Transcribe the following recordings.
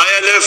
ILF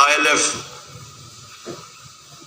ILF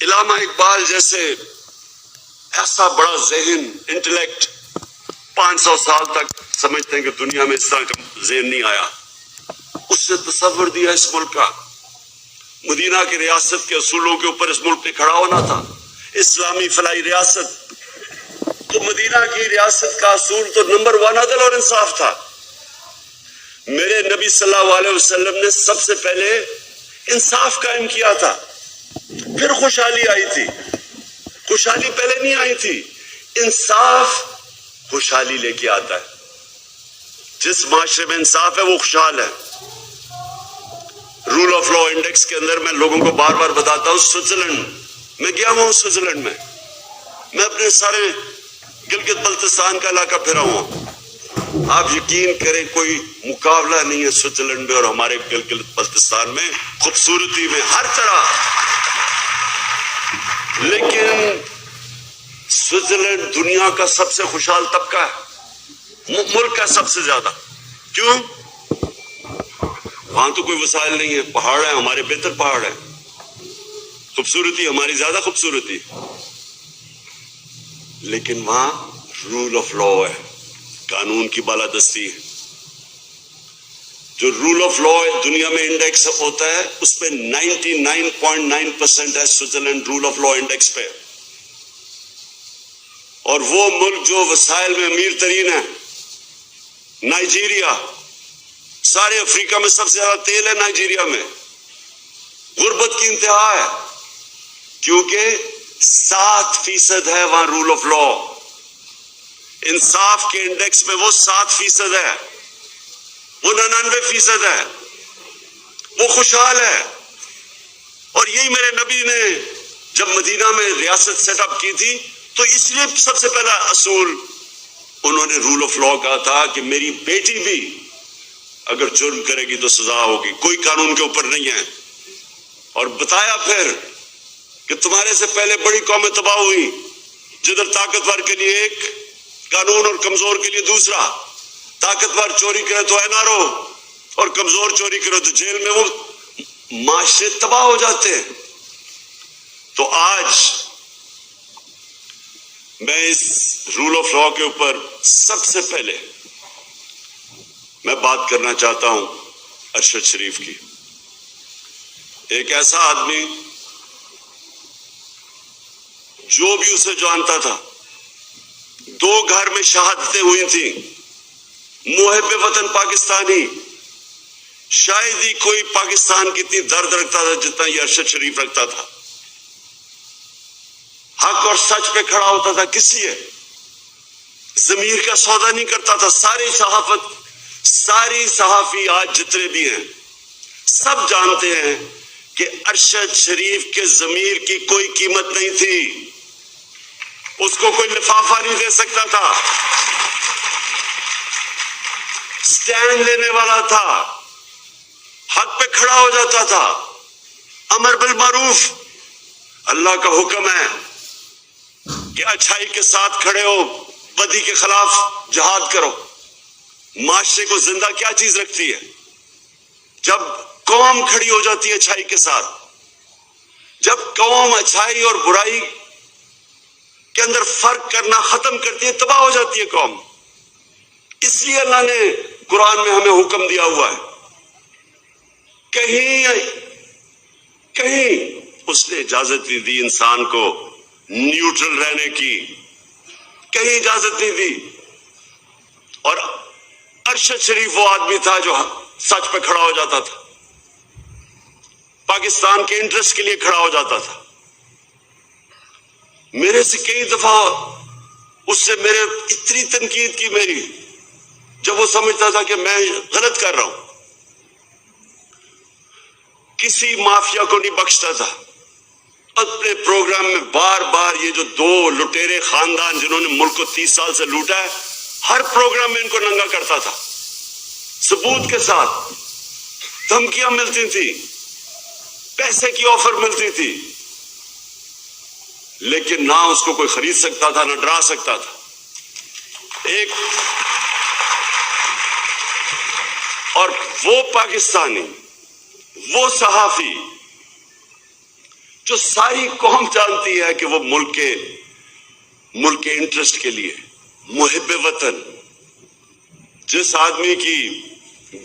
علامہ اقبال جیسے ایسا بڑا ذہن، انٹلیکٹ 500 سال تک سمجھتے ہیں کہ دنیا میں اس طرح کا ذہن نہیں آیا. اس سے تصور دیا اس ملک کا. مدینہ کی ریاست کے اصولوں کے اوپر اس ملک نے کھڑا ہونا تھا. اسلامی فلاحی ریاست، تو مدینہ کی ریاست کا اصول تو نمبر 1 عدل اور انصاف تھا. میرے نبی صلی اللہ علیہ وسلم نے سب سے پہلے انصاف قائم کیا تھا، پھر خوشحالی آئی تھی. خوشحالی پہلے نہیں آئی تھی، انصاف خوشحالی لے کے آتا ہے. جس معاشرے میں انصاف ہے وہ خوشحال ہے. رول آف لا انڈیکس کے اندر میں لوگوں کو بار بار بتاتا ہوں، سوئٹزرلینڈ میں گیا ہوں. سوئٹزرلینڈ میں اپنے سارے گلگت بلتستان کا علاقہ پھرا ہوں. آپ یقین کریں کوئی مقابلہ نہیں ہے سوئٹزرلینڈ میں اور ہمارے گلگت بلتستان میں، خوبصورتی میں، ہر طرح. لیکن سوئٹزرلینڈ دنیا کا سب سے خوشحال طبقہ ہے، ملک کا سب سے زیادہ. کیوں؟ وہاں تو کوئی وسائل نہیں ہے، پہاڑ ہے، ہمارے بہتر پہاڑ ہے، خوبصورتی ہماری زیادہ خوبصورتی. لیکن وہاں رول آف لا ہے، قانون کی بالادستی ہے. جو رول آف لا دنیا میں انڈیکس ہوتا ہے اس پہ 99.9% ہے Switzerland rule of law index پہ. اور وہ ملک جو وسائل میں امیر ترین ہے، نائجیریا، سارے افریقہ میں سب سے زیادہ تیل ہے نائجیریا میں. غربت کی انتہا ہے کیونکہ 7% ہے وہاں رول آف لا. انصاف کے انڈیکس میں وہ 7% ہے، وہ 99% ہے. وہ خوشحال ہے. اور یہی میرے نبی نے جب مدینہ میں ریاست سیٹ اپ کی تھی تو اس لیے سب سے پہلا اصول انہوں نے رول آف لا کہا تھا کہ میری بیٹی بھی اگر جرم کرے گی تو سزا ہوگی، کوئی قانون کے اوپر نہیں ہے. اور بتایا پھر کہ تمہارے سے پہلے بڑی قومیں تباہ ہوئی، جدھر طاقتور کے لیے ایک قانون اور کمزور کے لیے دوسرا. طاقتور چوری کرے تو NRO اور کمزور چوری کرے تو جیل میں. وہ معاشرے تباہ ہو جاتے ہیں. تو آج میں اس رول آف لا کے اوپر سب سے پہلے میں بات کرنا چاہتا ہوں ارشد شریف کی. ایک ایسا آدمی جو بھی اسے جانتا تھا، 2 گھر میں شہادتیں ہوئی تھیں. محب وطن پاکستانی، شاید ہی کوئی پاکستان کی اتنی درد رکھتا تھا جتنا یہ ارشد شریف رکھتا تھا. حق اور سچ پہ کھڑا ہوتا تھا، کسی ہے ضمیر کا سودا نہیں کرتا تھا. ساری صحافی آج جتنے بھی ہیں سب جانتے ہیں کہ ارشد شریف کے ضمیر کی کوئی قیمت نہیں تھی. اس کو کوئی لفافہ نہیں دے سکتا تھا. سٹینڈ لینے والا تھا، حق پہ کھڑا ہو جاتا تھا. امر بالمعروف، اللہ کا حکم ہے کہ اچھائی کے ساتھ کھڑے ہو، بدی کے خلاف جہاد کرو. معاشرے کو زندہ کیا چیز رکھتی ہے؟ جب قوم کھڑی ہو جاتی ہے اچھائی کے ساتھ. جب قوم اچھائی اور برائی کے اندر فرق کرنا ختم کرتی ہے، تباہ ہو جاتی ہے قوم. اس لیے اللہ نے قرآن میں ہمیں حکم دیا ہوا ہے، کہیں اس نے اجازت نہیں دی انسان کو نیوٹرل رہنے کی، کہیں اجازت نہیں دی. اور ارشد شریف وہ آدمی تھا جو سچ پہ کھڑا ہو جاتا تھا، پاکستان کے انٹرسٹ کے لیے کھڑا ہو جاتا تھا. میرے سے کئی دفعہ اس سے میرے اتنی تنقید کی میری، جب وہ سمجھتا تھا کہ میں غلط کر رہا ہوں. کسی مافیا کو نہیں بخشتا تھا. اپنے پروگرام میں بار بار یہ جو 2 لٹیرے خاندان جنہوں نے ملک کو 30 سال سے لوٹا ہے، ہر پروگرام میں ان کو ننگا کرتا تھا، ثبوت کے ساتھ. دھمکیاں ملتی تھی، پیسے کی آفر ملتی تھی، لیکن نہ اس کو کوئی خرید سکتا تھا، نہ ڈرا سکتا تھا. اور وہ پاکستانی، وہ صحافی جو ساری قوم جانتی ہے کہ وہ ملک کے انٹرسٹ کے لیے محب وطن، جس آدمی کی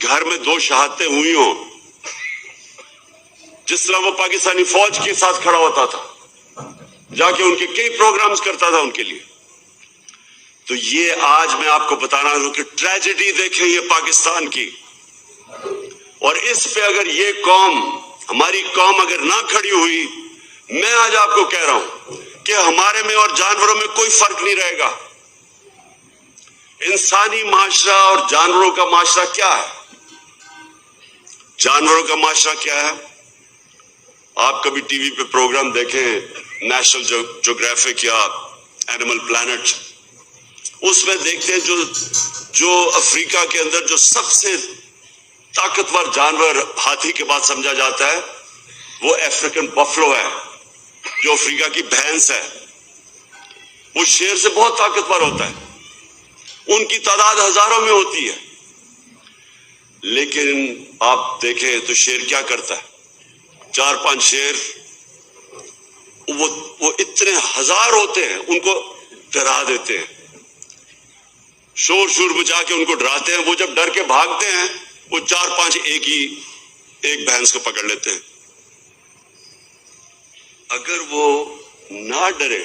گھر میں 2 شہادتیں ہوئی ہوں، جس طرح وہ پاکستانی فوج کے ساتھ کھڑا ہوتا تھا، جا کے ان کے کئی پروگرامز کرتا تھا ان کے لیے. تو یہ آج میں آپ کو بتانا ہوں کہ ٹریجڈی دیکھیں یہ پاکستان کی، اور اس پہ اگر یہ قوم، ہماری قوم اگر نہ کھڑی ہوئی، میں آج آپ کو کہہ رہا ہوں کہ ہمارے میں اور جانوروں میں کوئی فرق نہیں رہے گا. انسانی معاشرہ اور جانوروں کا معاشرہ کیا ہے؟ جانوروں کا معاشرہ کیا ہے؟ آپ کبھی ٹی وی پہ پروگرام دیکھیں، نیشنل جیوگرافک یا اینیمل پلانٹ، اس میں دیکھتے ہیں جو افریقہ کے اندر جو سب سے طاقتور جانور ہاتھی کے بعد سمجھا جاتا ہے وہ افریقن بفلو ہے، جو افریقہ کی بھینس ہے. وہ شیر سے بہت طاقتور ہوتا ہے، ان کی تعداد ہزاروں میں ہوتی ہے. لیکن آپ دیکھیں تو شیر کیا کرتا ہے؟ 4-5 شیر وہ اتنے ہزار ہوتے ہیں، ان کو ڈرا دیتے ہیں، شور بچا کے ان کو ڈراتے ہیں. وہ جب ڈر کے بھاگتے ہیں، وہ 4-5 ایک بھینس کو پکڑ لیتے ہیں. اگر وہ نہ ڈرے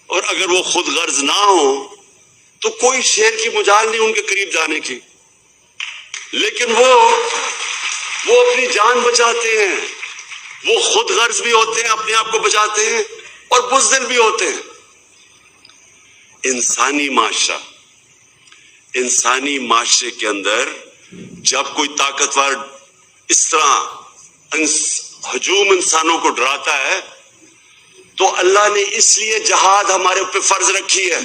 اور اگر وہ خود غرض نہ ہو تو کوئی شیر کی مجال نہیں ان کے قریب جانے کی. لیکن وہ اپنی جان بچاتے ہیں، وہ خود غرض بھی ہوتے ہیں، اپنے آپ کو بچاتے ہیں، اور بزدل بھی ہوتے ہیں. انسانی معاشرے کے اندر جب کوئی طاقتور اس طرح ہجوم انسانوں کو ڈراتا ہے تو اللہ نے اس لیے جہاد ہمارے اوپر فرض رکھی ہے.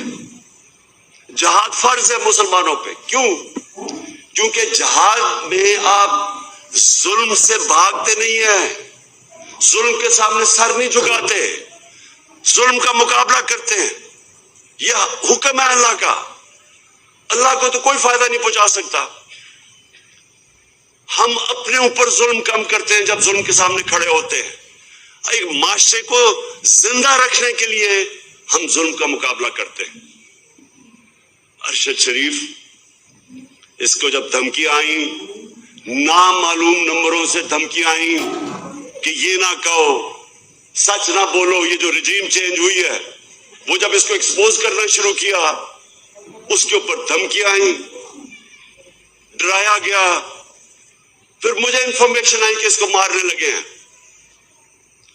جہاد فرض ہے مسلمانوں پہ. کیونکہ جہاد میں آپ ظلم سے بھاگتے نہیں ہیں، ظلم کے سامنے سر نہیں جھکاتے، ظلم کا مقابلہ کرتے ہیں. یہ حکم ہے اللہ کا. اللہ کو تو کوئی فائدہ نہیں پہنچا سکتا. ہم اپنے اوپر ظلم کم کرتے ہیں جب ظلم کے سامنے کھڑے ہوتے ہیں. ایک معاشرے کو زندہ رکھنے کے لیے ہم ظلم کا مقابلہ کرتے ہیں. ارشد شریف، اس کو جب دھمکی آئیں، نامعلوم نمبروں سے دھمکی آئیں کہ یہ نہ کہو، سچ نہ بولو، یہ جو رجیم چینج ہوئی ہے، وہ جب اس کو ایکسپوز کرنا شروع کیا، اس کے اوپر دھمکی آئیں، ڈرایا گیا. پھر مجھے انفارمیشن آئی کہ اس کو مارنے لگے ہیں.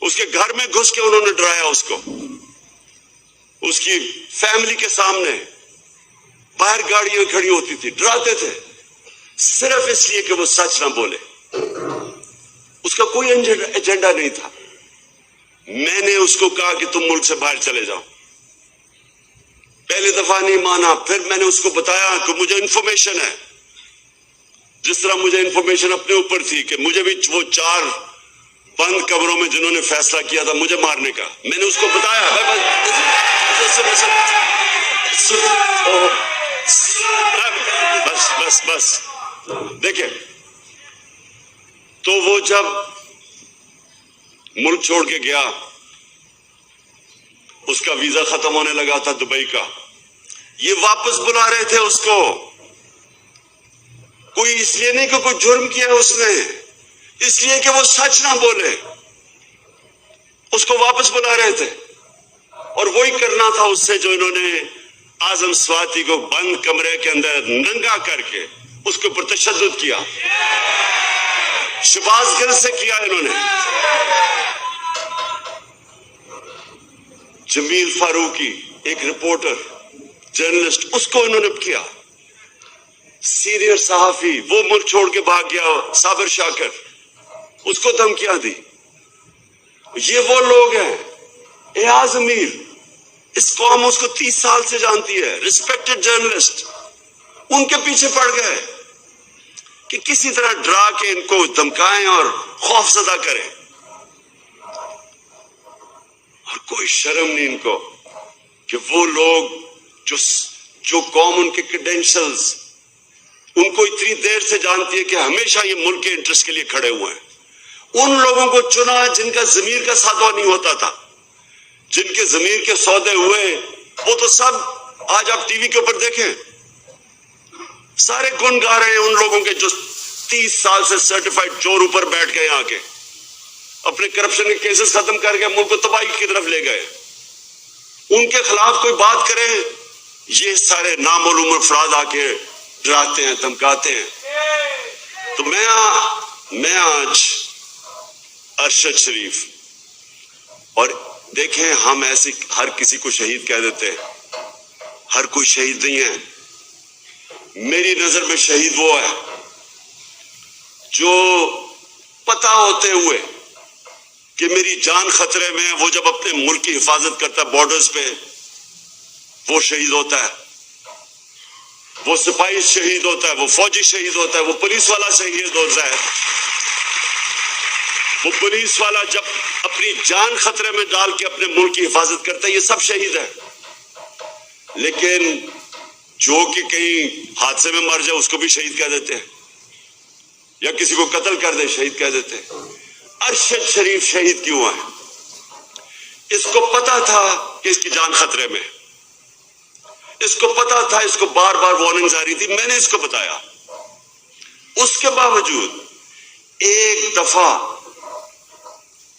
اس کے گھر میں گھس کے انہوں نے ڈرایا اس کو، اس کی فیملی کے سامنے. باہر گاڑیاں کھڑی ہوتی تھی، ڈراتے تھے صرف اس لیے کہ وہ سچ نہ بولے. اس کا کوئی ایجنڈا نہیں تھا. میں نے اس کو کہا کہ تم ملک سے باہر چلے جاؤ. پہلی دفعہ نہیں مانا. پھر میں نے اس کو بتایا کہ مجھے انفارمیشن ہے، جس طرح مجھے انفارمیشن اپنے اوپر تھی کہ مجھے بھی وہ 4 بند کمروں میں جنہوں نے فیصلہ کیا تھا مجھے مارنے کا، میں نے اس کو بتایا. بس دیکھیں، تو وہ جب ملک چھوڑ کے گیا، اس کا ویزا ختم ہونے لگا تھا دبئی کا. یہ واپس بلا رہے تھے اس کو. کوئی اس لیے نہیں کہ کوئی جرم کیا اس نے، اس لیے کہ وہ سچ نہ بولے. اس کو واپس بلا رہے تھے، اور وہی کرنا تھا اس سے جو انہوں نے اعظم سواتی کو بند کمرے کے اندر ننگا کر کے اس کے اوپر تشدد کیا. شہباز گل سے کیا انہوں نے. جمیل فاروقی، ایک رپورٹر جرنلسٹ، اس کو انہوں نے کیا. سینئر صحافی، وہ ملک چھوڑ کے بھاگ گیا، صابر شاکر، اس کو دھمکیاں دی. یہ وہ لوگ ہیں. ایاز امیر، اس قوم اس کو 30 سال سے جانتی ہے، ریسپیکٹڈ جرنلسٹ. ان کے پیچھے پڑ گئے کہ کسی طرح ڈرا کے ان کو دھمکائیں اور خوف زدہ کریں. اور کوئی شرم نہیں ان کو کہ وہ لوگ جو قوم ان کے ان لوگوں کو چنا جن کا ضمیر کا سودہ نہیں ہوتا تھا. جن کے ضمیر کے سودے ہوئے وہ تو سب آج آپ ٹی وی کے اوپر دیکھیں سارے گن گا رہے ہیں ان لوگوں کے جو 30 سال سے سرٹیفائڈ چور اوپر بیٹھ گئے آ کے اپنے کرپشن کے کیسز ختم کر کے ملک کو تباہی کی طرف لے گئے. ان کے خلاف کوئی بات کرے یہ سارے نامعلوم افراد آ کے ڈراتے ہیں دھمکاتے ہیں. تو میں آج ارشد شریف اور دیکھیں ہم ایسے ہر کسی کو شہید کہہ دیتے ہیں. ہر کوئی شہید نہیں ہے. میری نظر میں شہید وہ ہے جو پتہ ہوتے ہوئے کہ میری جان خطرے میں وہ جب اپنے ملک کی حفاظت کرتا ہے بارڈرز پہ وہ شہید ہوتا ہے. وہ سپاہی شہید ہوتا ہے, وہ فوجی شہید ہوتا ہے, وہ پولیس والا شہید ہوتا ہے. وہ پولیس والا جب اپنی جان خطرے میں ڈال کے اپنے ملک کی حفاظت کرتا ہے, یہ سب شہید ہے. لیکن جو کہ کہیں حادثے میں مر جائے اس کو بھی شہید کہہ دیتے ہیں, یا کسی کو قتل کر دے شہید کہہ دیتے ہیں. ارشد شریف شہید کیوں ہے؟ اس کو پتا تھا کہ اس کی جان خطرے میں, اس کو پتا تھا, اس کو بار بار وارننگز آ رہی تھی, میں نے اس کو بتایا. اس کے باوجود ایک دفعہ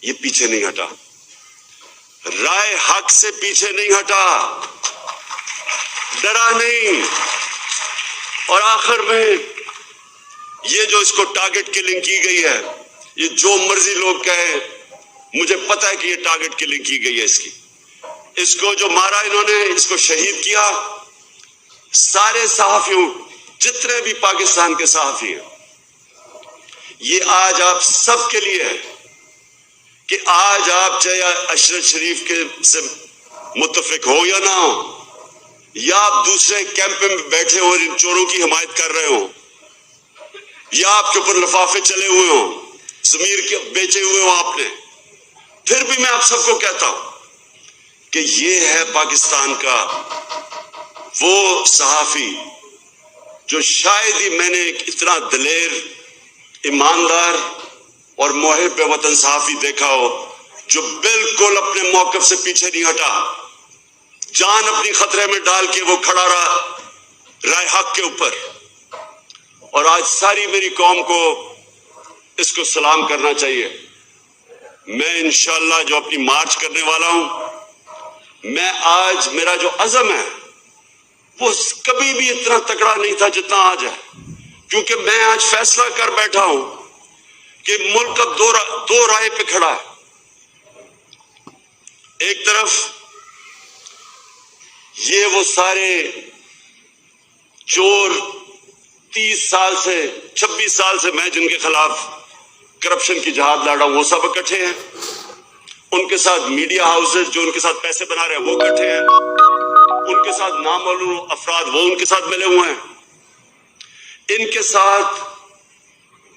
یہ پیچھے نہیں ہٹا, رائے حق سے پیچھے نہیں ہٹا, ڈرا نہیں. اور آخر میں یہ جو اس کو ٹارگٹ کلنگ کی گئی ہے, یہ جو مرضی لوگ کہیں, مجھے پتا ہے کہ یہ ٹارگٹ کلنگ کی گئی ہے اس کی. اس کو جو مارا انہوں نے, اس کو شہید کیا. سارے صحافیوں جتنے بھی پاکستان کے صحافی ہیں, یہ آج آپ سب کے لیے ہے کہ آج آپ چاہے ارشد شریف کے سے متفق ہو یا نہ ہو, یا آپ دوسرے کیمپ میں بیٹھے ہو ان چوروں کی حمایت کر رہے ہو, یا آپ کے اوپر لفافے چلے ہوئے ہوں, ضمیر کے بیچے ہوئے ہوں آپ نے, پھر بھی میں آپ سب کو کہتا ہوں کہ یہ ہے پاکستان کا وہ صحافی جو شاید ہی میں نے اتنا دلیر, ایماندار اور محب وطن صحافی دیکھا ہو جو بالکل اپنے موقف سے پیچھے نہیں ہٹا, جان اپنی خطرے میں ڈال کے وہ کھڑا رہا رائے حق کے اوپر. اور آج ساری میری قوم کو اس کو سلام کرنا چاہیے. میں انشاءاللہ جو اپنی مارچ کرنے والا ہوں, میں آج میرا جو عزم ہے وہ کبھی بھی اتنا تکڑا نہیں تھا جتنا آج ہے, کیونکہ میں آج فیصلہ کر بیٹھا ہوں کہ ملک اب دو رائے پہ کھڑا ہے. ایک طرف یہ وہ سارے چور 30 سال سے 26 سال سے میں جن کے خلاف کرپشن کی جہاد لڑا ہوں وہ سب اکٹھے ہیں. ان کے ساتھ میڈیا ہاؤسز جو ان کے ساتھ پیسے بنا رہے ہیں وہ اکٹھے ہیں. ان کے ساتھ نامعلوم افراد وہ ان کے ساتھ ملے ہوئے ہیں. ان کے ساتھ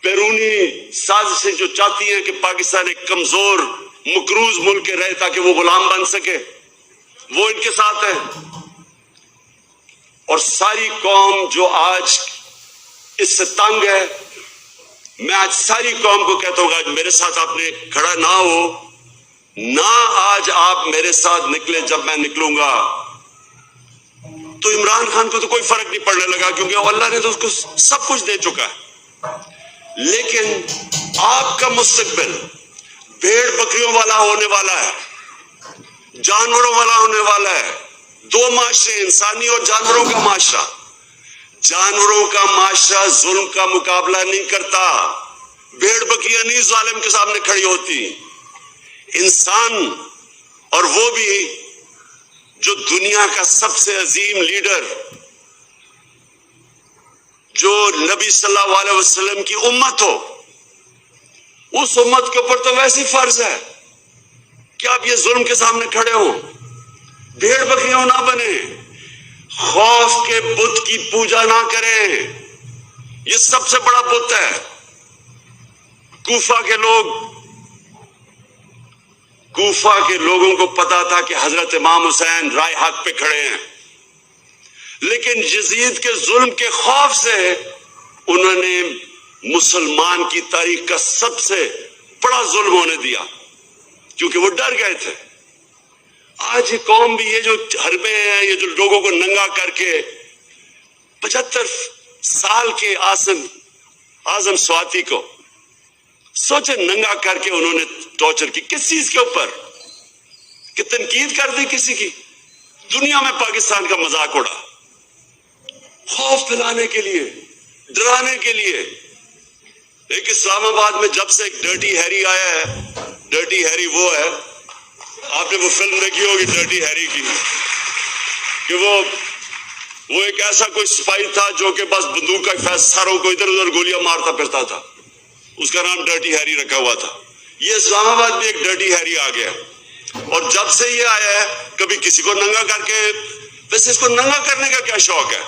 بیرونی سازشیں جو چاہتی ہیں کہ پاکستان ایک کمزور مقروض ملک کے رہے تاکہ وہ غلام بن سکے, وہ ان کے ساتھ ہے. اور ساری قوم جو آج اس سے تنگ ہے, میں آج ساری قوم کو کہتا ہوں کہ آج میرے ساتھ آپ نے کھڑا نہ ہو, نہ آج آپ میرے ساتھ نکلے. جب میں نکلوں گا تو عمران خان کو تو کوئی فرق نہیں پڑنے لگا کیونکہ اللہ نے تو اس کو سب کچھ دے چکا ہے. لیکن آپ کا مستقبل بھیڑ بکریوں والا ہونے والا ہے, جانوروں والا ہونے والا ہے. دو معاشرے, انسانی اور جانوروں کا معاشرہ. جانوروں کا معاشرہ ظلم کا مقابلہ نہیں کرتا, بھیڑ بکریاں نہیں ظالم کے سامنے کھڑی ہوتی. انسان, اور وہ بھی جو دنیا کا سب سے عظیم لیڈر, جو نبی صلی اللہ علیہ وسلم کی امت ہو, اس امت کے اوپر تو ویسی فرض ہے کہ آپ یہ ظلم کے سامنے کھڑے ہوں, بھیڑ بکریاں نہ بنے, خوف کے بت کی پوجا نہ کریں. یہ سب سے بڑا بت ہے. کوفہ کے لوگوں کو پتا تھا کہ حضرت امام حسین رائے حق پہ کھڑے ہیں, لیکن یزید کے ظلم کے خوف سے انہوں نے مسلمان کی تاریخ کا سب سے بڑا ظلم ہونے دیا کیونکہ وہ ڈر گئے تھے. آج یہ قوم بھی یہ جو حربے ہیں، یہ جو لوگوں کو ننگا کر کے 75 سال کے اعظم سواتی کو سوچے ننگا کر کے انہوں نے ٹارچر کی. کس چیز کے اوپر؟ کہ تنقید کر دی کسی کی. دنیا میں پاکستان کا مذاق اڑا، خوف پھیلانے کے لیے، ڈرانے کے لیے. ایک اسلام آباد میں جب سے ایک ڈرٹی ہیری آیا ہے، ڈرٹی ہیری وہ ہے، آپ نے وہ فلم دیکھی ہوگی ڈرٹی ہیری کی، کہ وہ ایک ایسا کوئی سپاہی تھا جو کہ بس بندوق کا ساروں کو ادھر ادھر گولیاں مارتا پھرتا تھا. اس کا نام ڈرٹی ہیری رکھا ہوا تھا. یہ اسلام آباد میں ایک ڈرٹی ہیری آ گیا، اور جب سے یہ آیا ہے کبھی کسی کو ننگا کر کے. ویسے اس کو ننگا کرنے کا کیا شوق ہے؟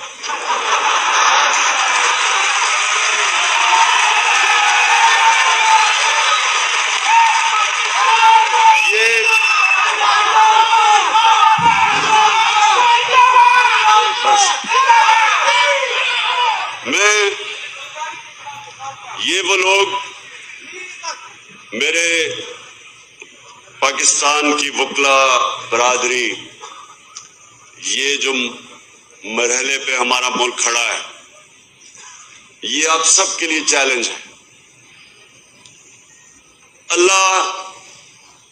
یہ وہ لوگ میرے پاکستان کی وکلا برادری، یہ جو مرحلے پہ ہمارا ملک کھڑا ہے، یہ آپ سب کے لیے چیلنج ہے. اللہ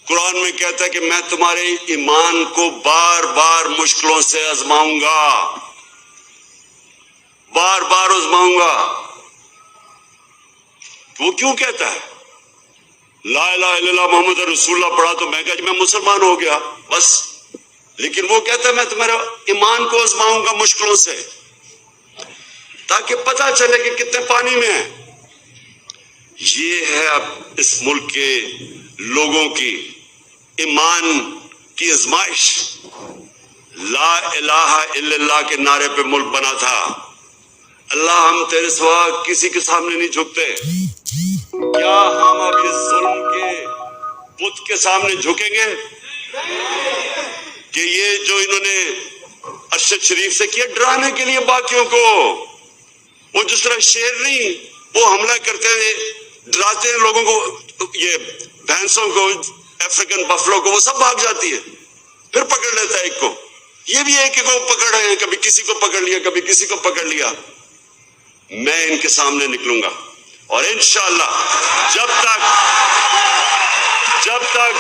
قرآن میں کہتا ہے کہ میں تمہارے ایمان کو بار بار مشکلوں سے آزماؤں گا، بار بار آزماؤں گا. وہ کیوں کہتا ہے؟ لا الہ الا اللہ محمد رسول اللہ پڑھا تو میں کہا کہ میں مسلمان ہو گیا بس. لیکن وہ کہتا ہے میں تمہارے ایمان کو آزماؤں گا مشکلوں سے، تاکہ پتہ چلے کہ کتنے پانی میں ہیں. یہ ہے اب اس ملک کے لوگوں کی ایمان کی آزمائش. لا الہ الا اللہ کے نعرے پہ ملک بنا تھا. اللہ ہم تیرے سوا کسی کے سامنے نہیں جھکتے. کیا ہم اب اس ظلم کے بت کے سامنے جھکیں گے کہ یہ جو انہوں نے ارشد شریف سے کیا ڈرانے کے لیے باقیوں کو؟ وہ جس طرح شیر نہیں، وہ حملہ کرتے ہیں، ڈراتے ہیں لوگوں کو، یہ بھینسوں کو، افریقن بفلو کو، وہ سب بھاگ جاتی ہے، پھر پکڑ لیتا ہے ایک کو. یہ بھی ایک کو پکڑ رہے ہیں، کبھی کسی کو پکڑ لیا، کبھی کسی کو پکڑ لیا. میں ان کے سامنے نکلوں گا، اور انشاءاللہ جب تک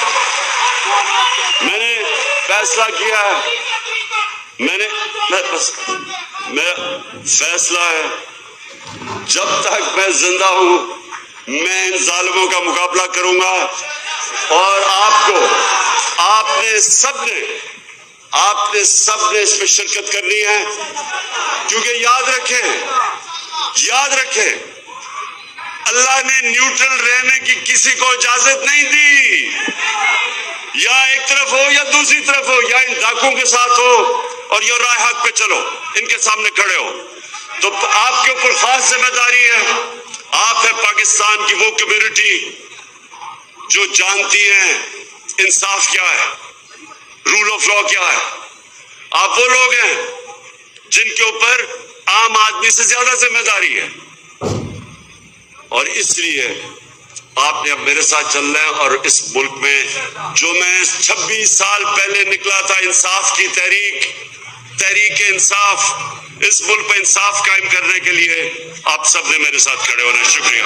میں نے فیصلہ کیا ہے، میں فیصلہ ہے، جب تک میں زندہ ہوں میں ان ظالموں کا مقابلہ کروں گا. اور آپ نے سب نے اس میں شرکت کرنی ہے. کیونکہ یاد رکھیں اللہ نے نیوٹرل رہنے کی کسی کو اجازت نہیں دی. یا ایک طرف ہو یا دوسری طرف ہو، یا ان ڈاکوں کے ساتھ ہو اور یا راہ حق پہ چلو، ان کے سامنے کھڑے ہو. تو آپ کے اوپر خاص ذمہ داری ہے. آپ ہے پاکستان کی وہ کمیونٹی جو جانتی ہے انصاف کیا ہے، رول آف لا کیا ہے. آپ وہ لوگ ہیں جن کے اوپر عام آدمی سے زیادہ ذمہ داری ہے. اور اس لیے آپ نے اب میرے ساتھ چلنا ہے. اور اس ملک میں جو میں 26 سال پہلے نکلا تھا، انصاف کی تحریک انصاف، اس ملک پہ انصاف قائم کرنے کے لیے آپ سب نے میرے ساتھ کھڑے ہونا. شکریہ.